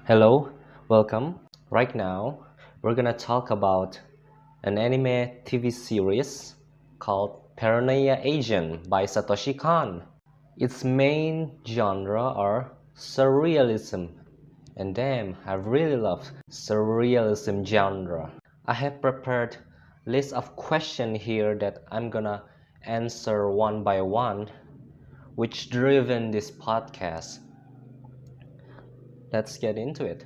Hello, welcome. Right now, we're gonna talk about an anime TV series called Paranoia Agent by Satoshi Kon. Its main genre are surrealism, and damn, I really love surrealism genre. I have prepared list of questions here that I'm gonna answer one by one, which driven this podcast. Let's get into it.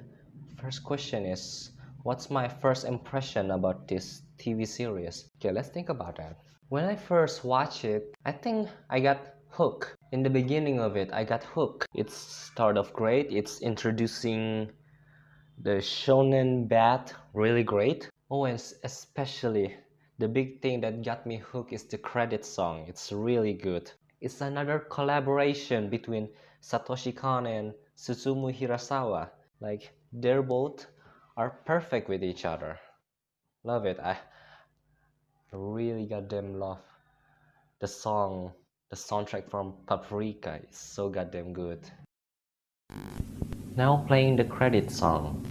First question is, what's my first impression about this TV series? Okay, let's think about that. When I first watched it, I think I got hooked. In the beginning of it, I got hooked. It's start off great. It's introducing the shonen bat really great. Oh, and especially the big thing that got me hooked is the credit song. It's really good. It's another collaboration between Satoshi Kon and Susumu Hirasawa. Like they're both are perfect with each other. Love it. I really goddamn love the song. The soundtrack from Paprika is so goddamn good. Now playing the credit song.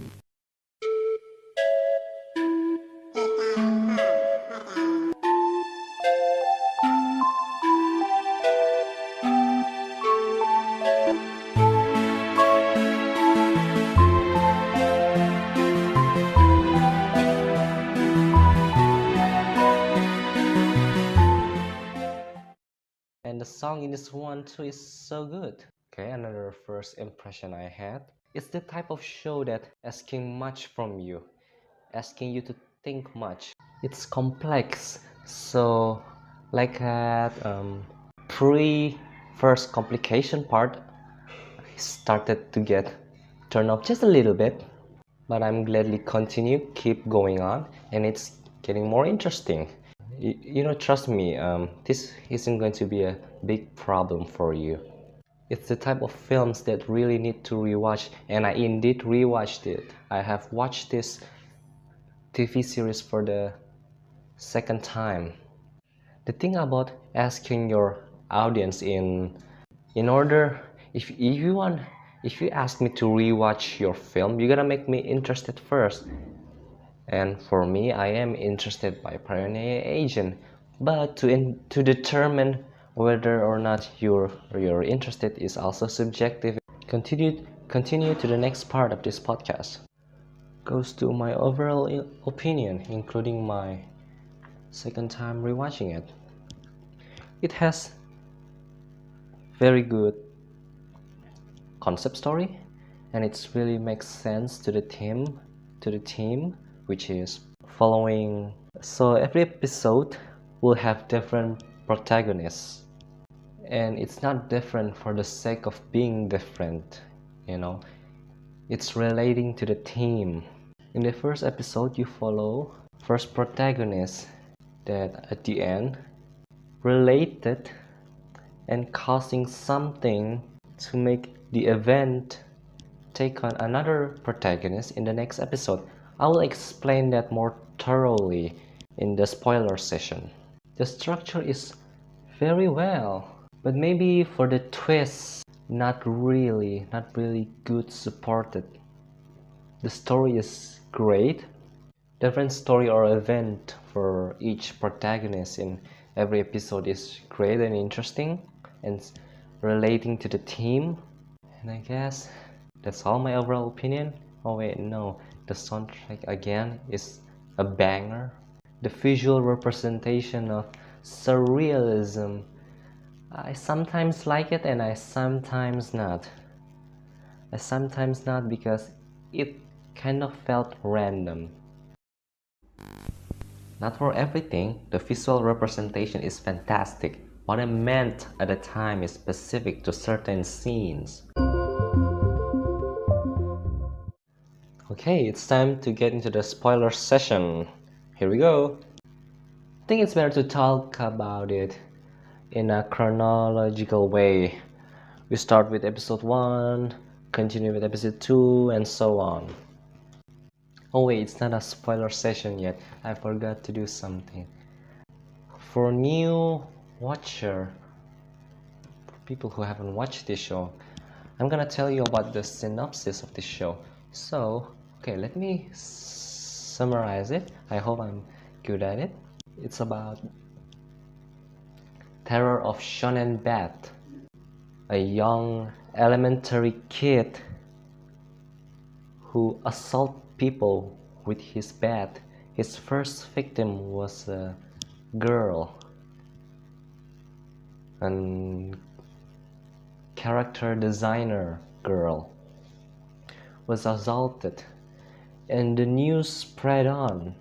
And the song in this one too is so good. Okay, another first impression I had. It's the type of show that asking much from you, asking you to think much. It's complex, so like at pre first complication part, I started to get turned off just a little bit, but I'm gladly keep going on, and it's getting more interesting. Trust me, this isn't going to be a big problem for you. It's the type of films that really need to rewatch, and I indeed rewatched it. I have watched this TV series for the second time. The thing about asking your audience in order, if you ask me to rewatch your film, you're gonna make me interested first. And for me, I am interested by Paranoia Agent, but to determine whether or not you're interested is also subjective. Continue to the next part of this podcast. Goes to my overall opinion, including my second time rewatching it. It has very good concept story, and it really makes sense to the theme, which is following. So every episode will have different protagonists, and it's not different for the sake of being different, you know. It's relating to the theme. In the first episode, you follow first protagonist that at the end related and causing something to make the event take on another protagonist in the next episode. I will explain that more thoroughly in the spoiler session. The structure is very well, but maybe for the twists, not really good supported. The story is great. Different story or event for each protagonist in every episode is great and interesting and relating to the theme. And I guess that's all my overall opinion. Oh wait, no, the soundtrack again is a banger. The visual representation of surrealism, I sometimes like it and I sometimes not. I sometimes not because it kind of felt random. Not for everything, the visual representation is fantastic. What I meant at the time is specific to certain scenes. Okay, it's time to get into the spoiler session. Here we go. I think it's better to talk about it in a chronological way. We start with episode 1, continue with episode 2, and so on. Oh wait, it's not a spoiler session yet. I forgot to do something. For new watcher, for people who haven't watched this show, I'm gonna tell you about the synopsis of this show. So, okay, let me summarize it. I hope I'm good at it. It's about terror of shonen bat. A young elementary kid who assault people with his bat. His first victim was a girl, and character designer girl was assaulted, and the news spread on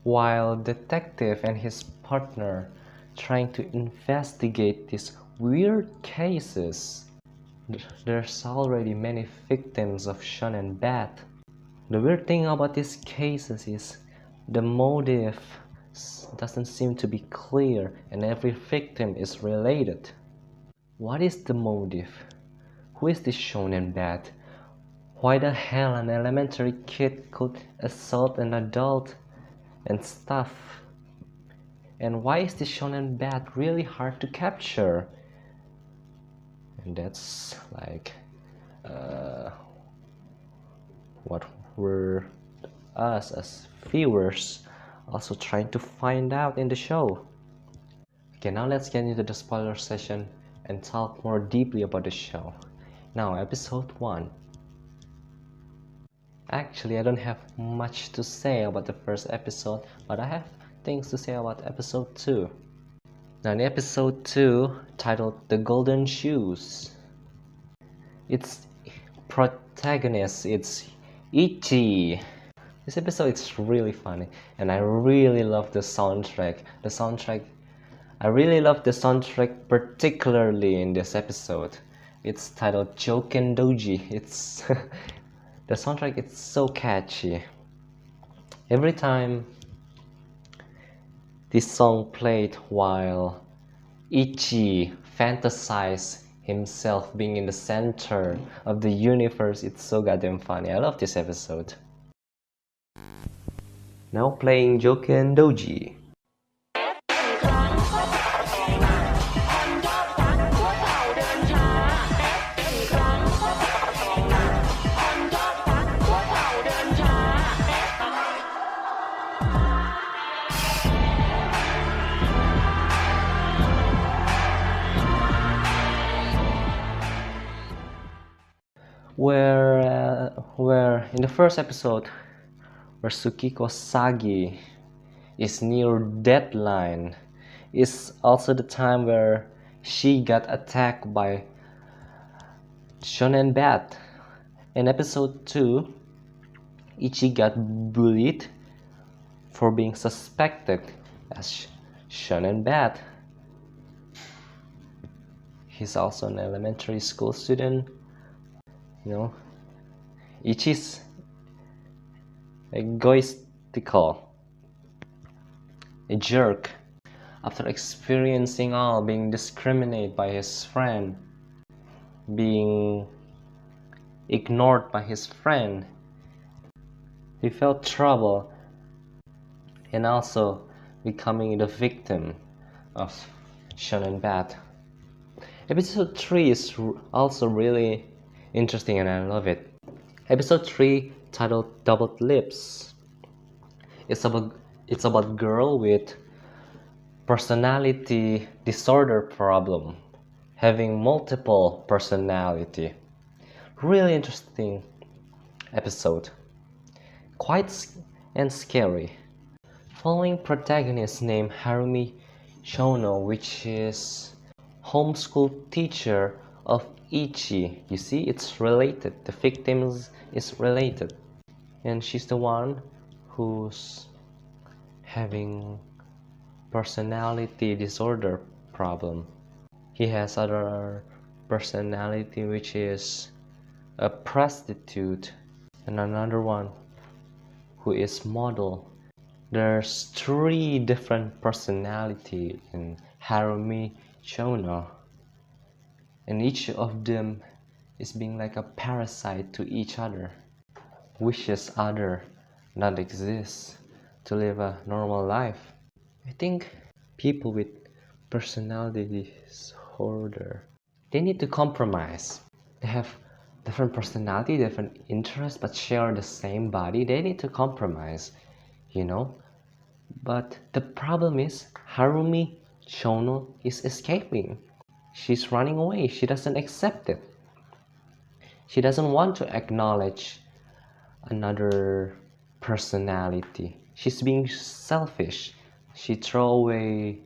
while detective and his partner trying to investigate these weird cases. There's already many victims of shonen bat. The weird thing about these cases is the motive doesn't seem to be clear and every victim is related. What is the motive? Who is this shonen bat? Why the hell an elementary kid could assault an adult and stuff? And why is this shonen bat really hard to capture? And that's like what we're us as viewers also trying to find out in the show. Okay, now let's get into the spoiler session and talk more deeply about the show. Now, episode 1. Actually, I don't have much to say about the first episode, but I have things to say about episode 2. Now, in episode 2, titled The Golden Shoes, its protagonist, it's Ichi. This episode is really funny, and I really love the soundtrack. I really love the soundtrack, particularly in this episode. It's titled Joken Doji. It's the soundtrack is so catchy. Every time this song played while Ichi fantasized himself being in the center of the universe, it's so goddamn funny. I love this episode. Now playing Joken Doji. Where in the first episode, where Tsukiko Sagi is near deadline, is also the time where she got attacked by Shonen Bat. In episode 2, Ichi got bullied for being suspected as Shonen Bat. He's also an elementary school student. You know, Ichi's egoistical, a jerk. After experiencing all, being discriminated by his friend, being ignored by his friend, he felt trouble and also becoming the victim of Shonen Bat. Episode 3 is also really interesting and I love it. Episode 3, titled Doubled Lips. It's about girl with personality disorder problem, having multiple personality. Really interesting episode. Quite and scary. Following protagonist named Harumi Shono, which is homeschool teacher of Ichi. You see, it's related. The victims is related. And she's the one who's having personality disorder problem. He has other personality, which is a prostitute, and another one who is model. There's 3 different personality in Harumi Shono, and each of them is being like a parasite to each other, wishes other not exist to live a normal life. I think people with personality disorder, they need to compromise. They have different personality, different interests, but share the same body. They need to compromise, you know. But the problem is Harumi Chono is escaping. She's running away. She doesn't accept it. She doesn't want to acknowledge another personality. She's being selfish. She throw away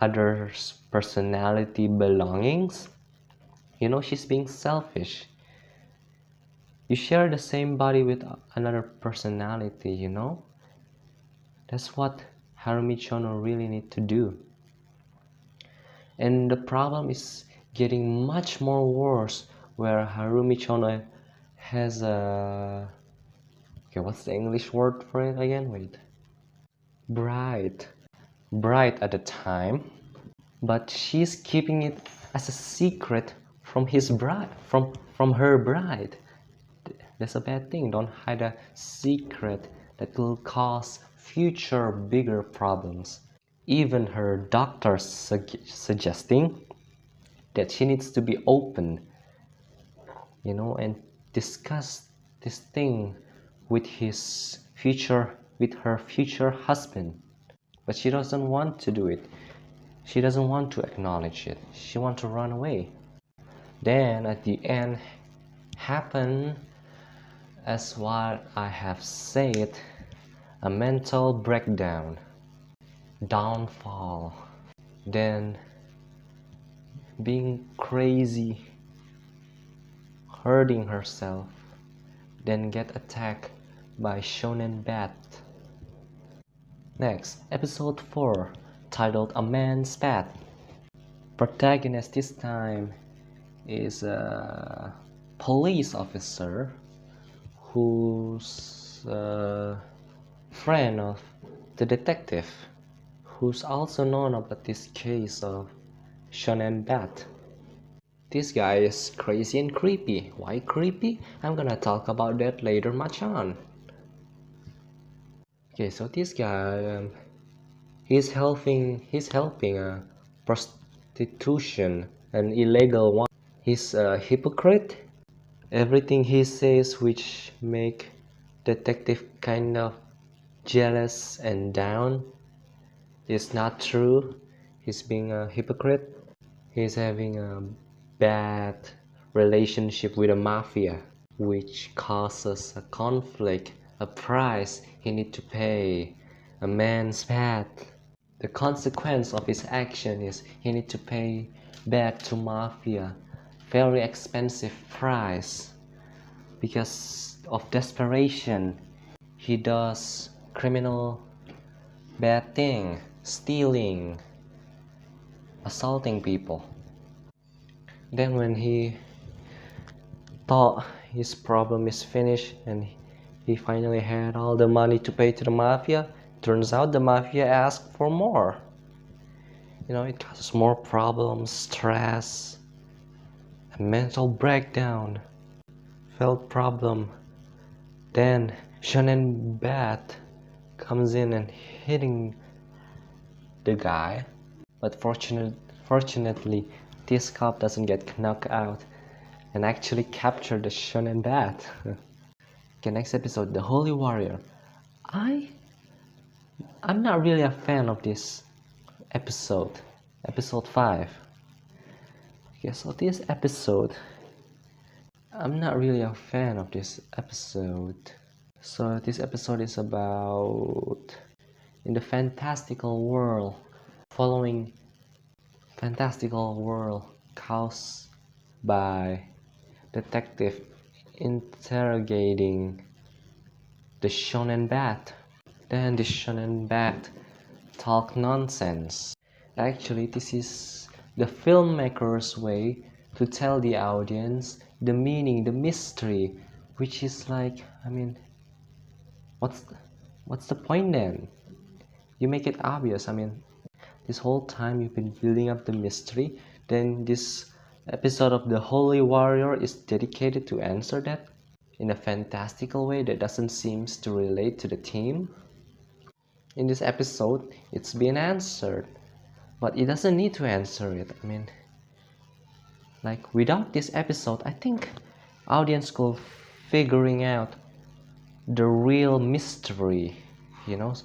others' personality belongings. You know, she's being selfish. You share the same body with another personality, you know? That's what Harumi Chono really need to do. And the problem is getting much more worse where Harumi Chono has a... Okay, what's the English word for it again? Wait. Bride. Bride at the time. But she's keeping it as a secret from his bride, from her bride. That's a bad thing. Don't hide a secret that will cause future bigger problems. Even her doctor suggesting that she needs to be open, you know, and discuss this thing with her future husband. But she doesn't want to do it. She doesn't want to acknowledge it. She wants to run away. Then at the end happen as what I have said, a mental breakdown, downfall, then being crazy, hurting herself, then get attacked by Shonen Bat. Next, episode 4, titled A Man's Path. Protagonist this time is a police officer who's a friend of the detective, who's also known about this case of Shonen Bat. This guy is crazy and creepy. Why creepy? I'm gonna talk about that later, Machan. Okay, so this guy, he's helping a prostitution, an illegal one. He's a hypocrite. Everything he says which make detective kind of jealous and down is not true. He's being a hypocrite. He's having a bad relationship with the mafia, which causes a conflict, a price he need to pay, a man's path. The consequence of his action is he need to pay back to mafia very expensive price. Because of desperation, he does criminal bad thing, stealing, assaulting people. Then when he thought his problem is finished and he finally had all the money to pay to the mafia, turns out the mafia asked for more. You know, it causes more problems, stress, a mental breakdown, felt problem. Then Shonen Bat comes in and hitting the guy, but fortunately this cop doesn't get knocked out and actually capture the Shonen Bat. Okay, next episode, The Holy Warrior. I'm not really a fan of this episode 5. Okay, so this episode, I'm not really a fan of this episode. So this episode is about in the fantastical world, following fantastical world caused by detective interrogating the Shonen Bat. Then the Shonen Bat talk nonsense. Actually, this is the filmmaker's way to tell the audience the meaning, the mystery, which is like, I mean, what's the point then? You make it obvious. I mean, this whole time you've been building up the mystery, then this episode of The Holy Warrior is dedicated to answer that in a fantastical way that doesn't seem to relate to the theme. In this episode, it's been answered, but it doesn't need to answer it. I mean, Like without this episode, I think audience could figuring out the real mystery,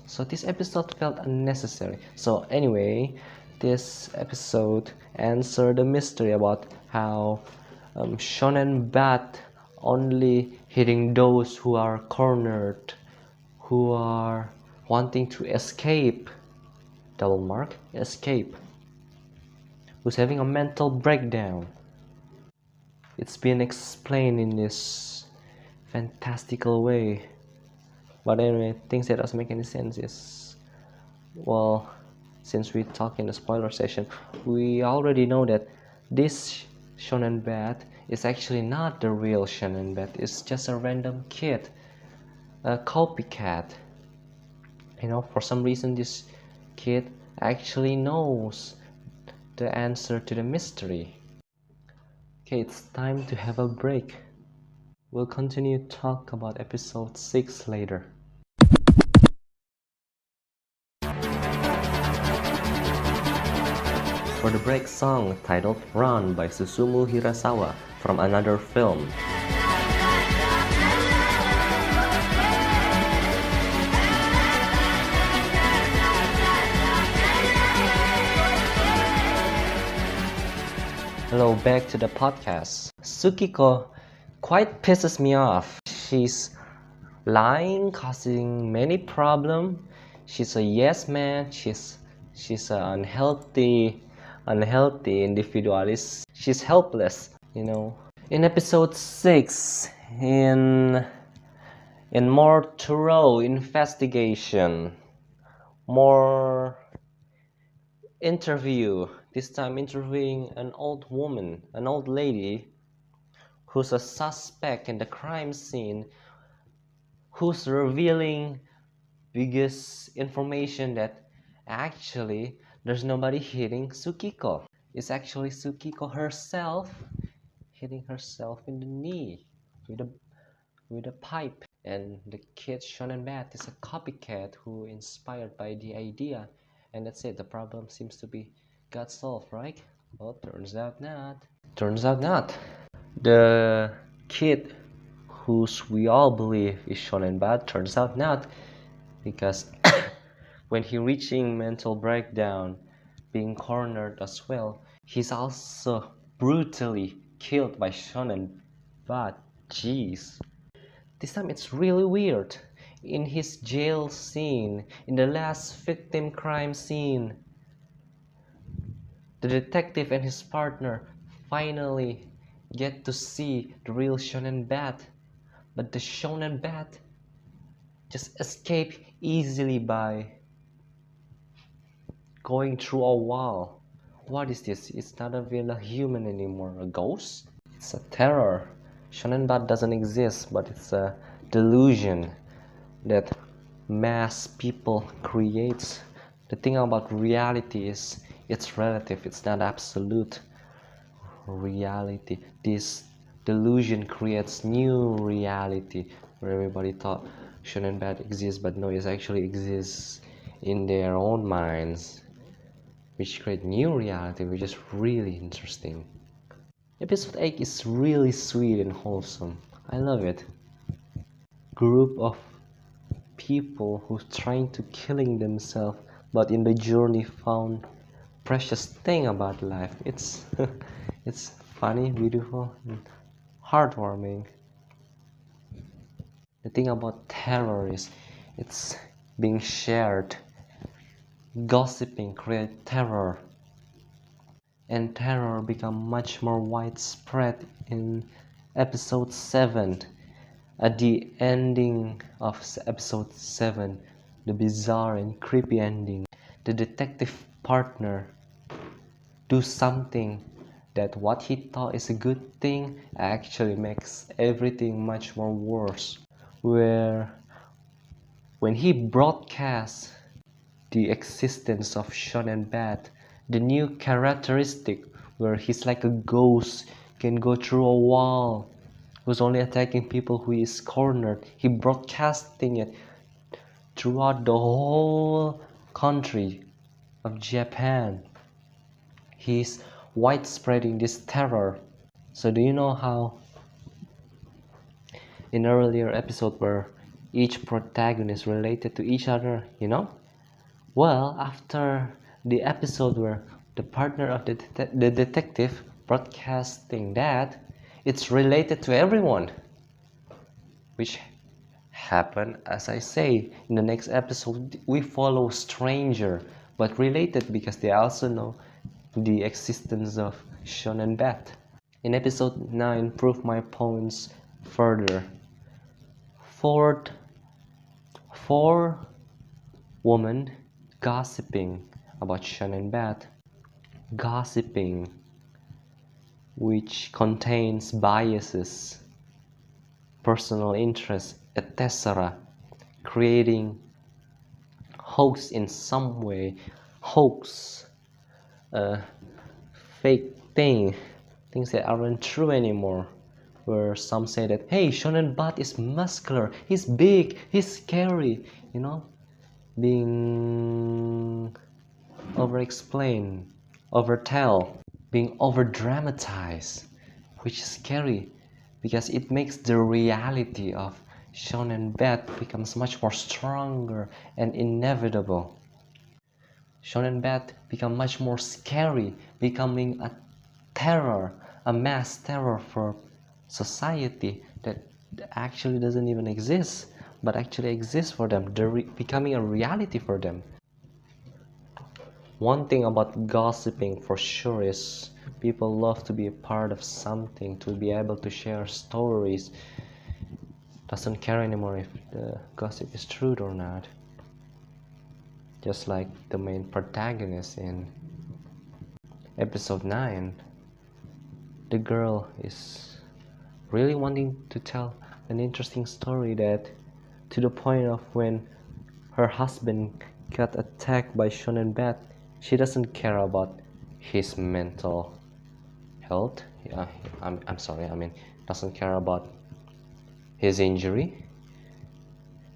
so this episode felt unnecessary. So anyway, this episode answered the mystery about how shonen bat only hitting those who are cornered, who are wanting to escape, double mark, escape, who's having a mental breakdown. It's been explained in this fantastical way. But anyway, things that doesn't make any sense is, well, since we talk in the spoiler session, we already know that this shonen bat is actually not the real shonen bat. It's just a random kid, a copycat. For some reason this kid actually knows the answer to the mystery. Okay, it's time to have a break. We'll continue to talk about episode 6 later. For the break song titled Run by Susumu Hirasawa from another film. Hello, back to the podcast. Tsukiko quite pisses me off. She's lying, causing many problems. She's a yes man. She's an unhealthy individualist. She's helpless, In episode 6, in more thorough investigation, more interview, this time interviewing an old woman, an old lady who's a suspect in the crime scene, who's revealing biggest information that actually there's nobody hitting Tsukiko. It's actually Tsukiko herself hitting herself in the knee with a pipe. And the kid shonen bat is a copycat who inspired by the idea, and that's it. The problem seems to be got solved, right? Well, turns out not. The kid whose we all believe is shonen bat turns out not, because when he reaching mental breakdown, being cornered as well, he's also brutally killed by shonen bat. Jeez. This time it's really weird. In his jail scene, in the last victim crime scene, the detective and his partner finally get to see the real shonen bat, but the shonen bat just escape easily by going through a wall. What is this? It's not even a human anymore, a ghost? It's a terror. Shonen bat doesn't exist, but it's a delusion that mass people creates. The thing about reality is it's relative, it's not absolute reality. This delusion creates new reality where everybody thought shonen bat exists, but no, it actually exists in their own minds, which create new reality, which is really interesting. Episode 8 is really sweet and wholesome. I love it. Group of people who's trying to killing themselves, but in the journey found precious thing about life. It's it's funny, beautiful, and heartwarming. The thing about terror is it's being shared. Gossiping create terror, and terror become much more widespread in episode 7. At the ending of episode 7, the bizarre and creepy ending, the detective partner do something that what he thought is a good thing actually makes everything much more worse. Where when he broadcasts the existence of shonen bat, the new characteristic where he's like a ghost, can go through a wall, who's only attacking people who is cornered, he broadcasting it throughout the whole country of Japan. He's widespreading this terror So do you know how in earlier episode where each protagonist related to each other, Well, after the episode where the partner of the detective broadcasting that it's related to everyone, which happened as I say in the next episode. We follow stranger but related because they also know the existence of Sean and Beth. In episode 9, prove my points further. Fourth, four women gossiping about Sean and Beth. Gossiping, which contains biases, personal interests, etc., creating hoax in some way, hoax, a fake things that aren't true anymore. Where some say that, hey, Shonen Bat is muscular, he's big, he's scary, being over-explained, overtell, being over-dramatized, which is scary because it makes the reality of Shonen Bat becomes much more stronger and inevitable. Shonen Bat become much more scary, becoming a terror, a mass terror for society that actually doesn't even exist, but actually exists for them. They're becoming a reality for them. One thing about gossiping for sure is people love to be a part of something, to be able to share stories. Doesn't care anymore if the gossip is true or not. Just like the main protagonist in episode 9, the girl is really wanting to tell an interesting story, that to the point of when her husband got attacked by Shonen Bat, she doesn't care about his mental health. Yeah, I'm sorry, doesn't care about his injury.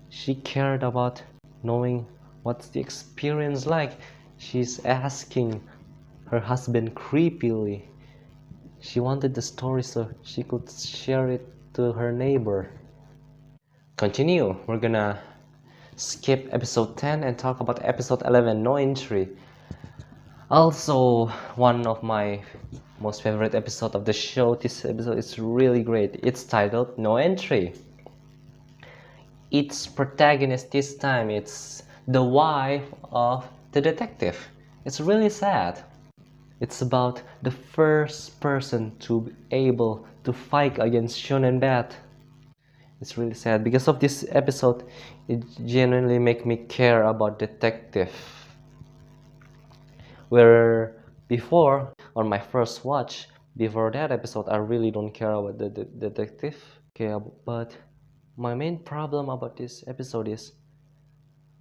She cared about knowing what's the experience like. She's asking her husband creepily. She wanted the story so she could share it to her neighbor. Continue. We're gonna skip episode 10 and talk about episode 11, No Entry. Also, one of my most favorite episode of the show. This episode is really great. It's titled No Entry. Its protagonist this time, it's the wife of the detective. It's really sad. It's about the first person to be able to fight against Shonen Bat. It's really sad. Because of this episode, it genuinely make me care about detective. Where before, on my first watch, before that episode, I really don't care about the detective. Okay, but my main problem about this episode is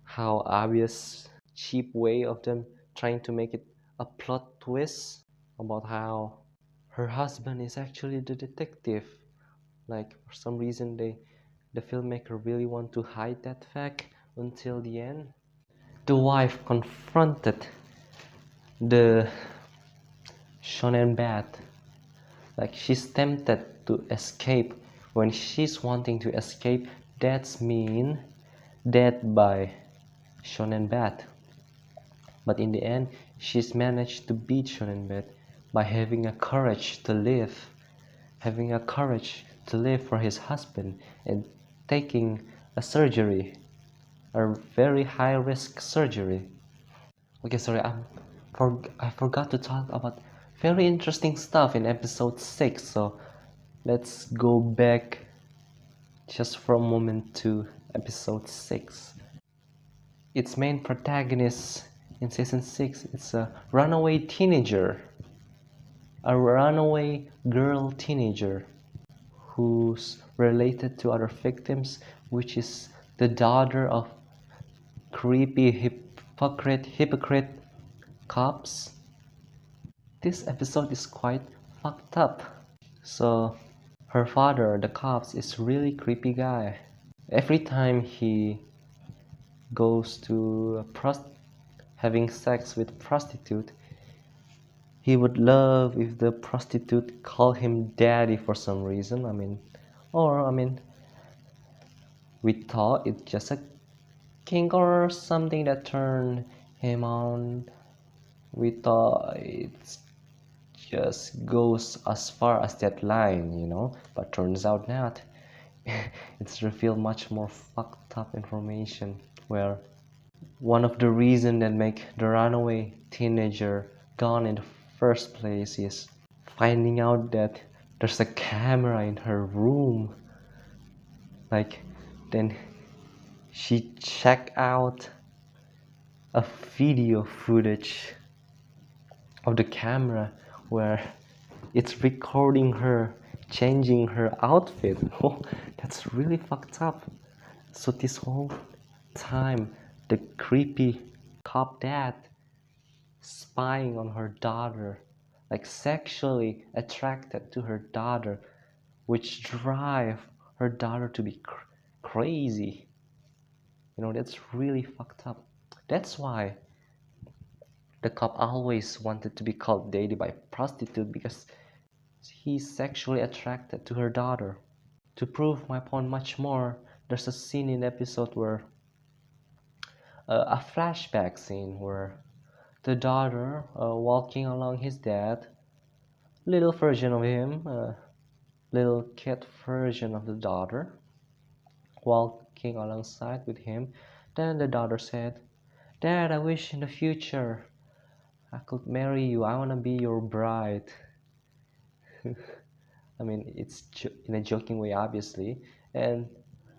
how obvious, cheap way of them trying to make it a plot twist about how her husband is actually the detective. Like for some reason the filmmaker really want to hide that fact until the end. The wife confronted the Shonen Bat, like she's tempted to escape. When she's wanting to escape, that's mean death by Shonen Bat. But in the end, she's managed to beat Shonen Bat by having a courage to live, for his husband and taking a surgery, a very high risk surgery. Okay, sorry, I forgot to talk about very interesting stuff in episode 6, so let's go back just for a moment to episode 6. Its main protagonist in season 6 is a runaway girl teenager who's related to other victims, which is the daughter of creepy hypocrite cops. This episode is quite fucked up. So her father, the cops, is really creepy guy. Every time he goes to having sex with prostitute, He would love if the prostitute called him daddy for some reason. We thought it's just a kink or something that turned him on. We thought it just goes as far as that line, but turns out not. It's revealed much more fucked up information where one of the reasons that make the runaway teenager gone in the first place is finding out that there's a camera in her room. Like, then she checked out a video footage of the camera where it's recording her changing her outfit. Oh, that's really fucked up. So this whole time, the creepy cop dad spying on her daughter, like sexually attracted to her daughter, which drive her daughter to be crazy. That's really fucked up. That's why the cop always wanted to be called daddy by prostitute, because he's sexually attracted to her daughter. To prove my point much more, there's a scene in the episode where a flashback scene where the daughter walking along his dad, little version of him, little kid version of the daughter, walking alongside with him. Then the daughter said, "Dad, I wish in the future I could marry you. I want to be your bride." It's in a joking way, obviously. And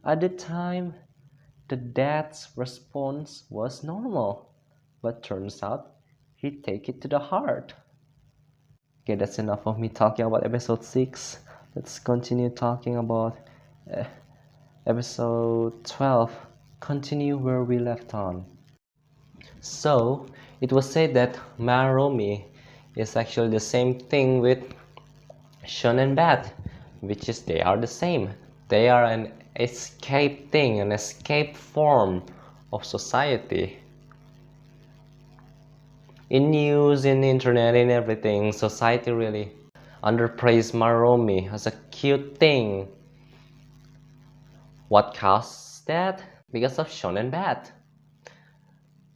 at the time, the dad's response was normal, but turns out he take it to the heart. Okay, that's enough of me talking about episode 6. Let's continue talking about uh, episode 12. Continue where we left on. So, it was said that Maromi is actually the same thing with Shun and Bat, which is they are the same. They are an escape thing, an escape form of society. In news, in internet, in everything, society really underpraised Maromi as a cute thing. What caused that? Because of Shun and Bat.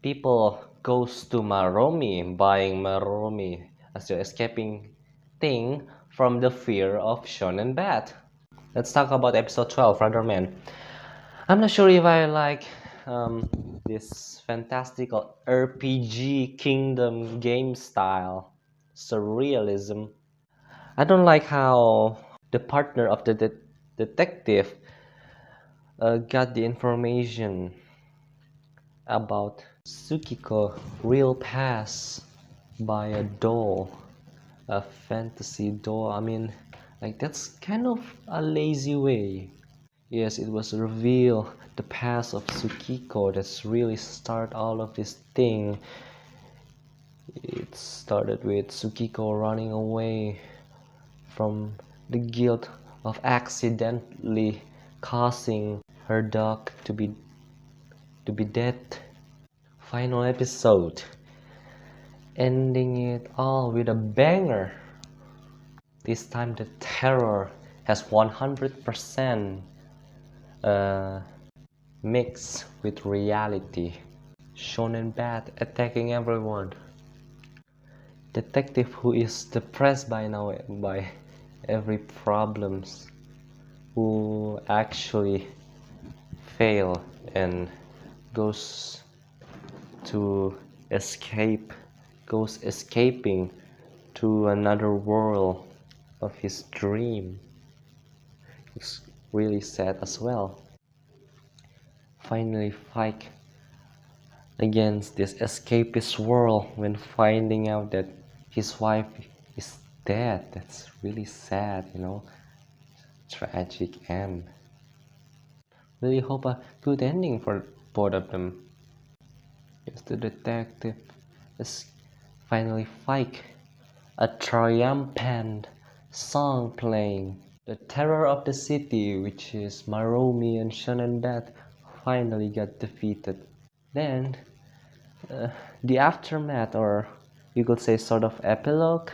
People goes to Maromi, buying Maromi as their escaping thing from the fear of Shonen Bat. Let's talk about episode 12, Rudder Man. I'm not sure if I like this fantastical RPG kingdom game style, surrealism. I don't like how the partner of the detective got the information about Tsukiko real past by a doll, a fantasy doll. That's kind of a lazy way. Yes, it was revealed the past of Tsukiko that's really start all of this thing. It started with Tsukiko running away from the guilt of accidentally causing her dog to be dead. Final episode, ending it all with a banger. This time the terror has 100% mixed with reality. Shonen Bat attacking everyone. Detective who is depressed by now by every problems, who actually fail and goes escaping to another world of his dream. It's really sad as well. Finally fight against this escapist world when finding out that his wife is dead. That's really sad, tragic end. Really hope a good ending for both of them. Yes, the detective is finally fight. A triumphant song playing. The terror of the city, which is Maromi and Shonen Bat, finally got defeated. Then, the aftermath, or you could say sort of epilogue,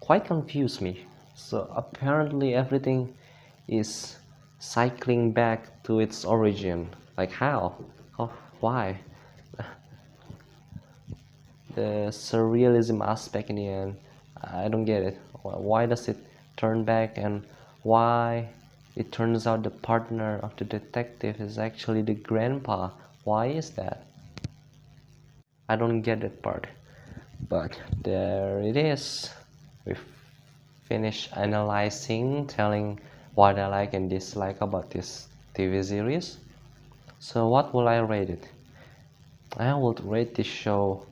quite confused me. So apparently everything is cycling back to its origin. Like how? Why? The surrealism aspect in the end, I don't get it. Why does it turn back, and why it turns out the partner of the detective is actually the grandpa? Why is that? I don't get that part. But there it is. We finish analyzing, telling what I like and dislike about this TV series. So what will I rate it? I would rate this show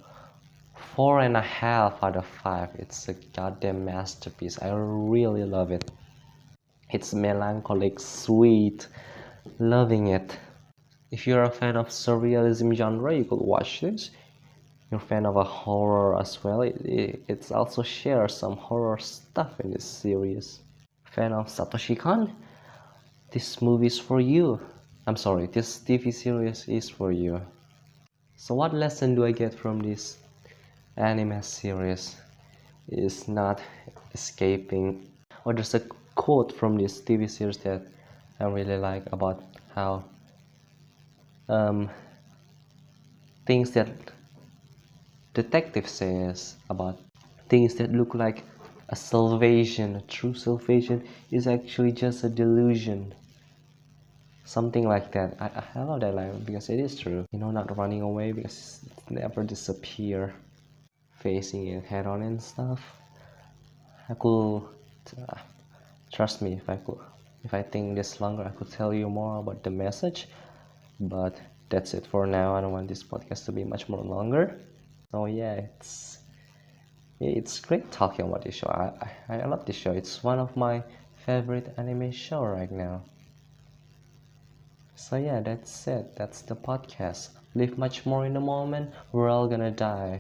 4.5 out of 5. It's a goddamn masterpiece. I really love it. It's melancholic, sweet, loving it. If you're a fan of surrealism genre, you could watch this. You're a fan of a horror as well. It's also shares some horror stuff in this series. Fan of Satoshi Kon? This movie is for you. I'm sorry, this TV series is for you. So what lesson do I get from this anime series? Is not escaping, or there's a quote from this TV series that I really like about how things that detective says about things that look like a salvation, a true salvation, is actually just a delusion. Something like that. I love that line because it is true. Not running away because it never disappear. Facing it head on and stuff. I could, trust me, if I think this longer, I could tell you more about the message. But that's it for now. I don't want this podcast to be much more longer. So yeah, it's great talking about this show. I love this show. It's one of my favorite anime show right now. So yeah, that's it. That's the podcast. Live much more in the moment. We're all gonna die.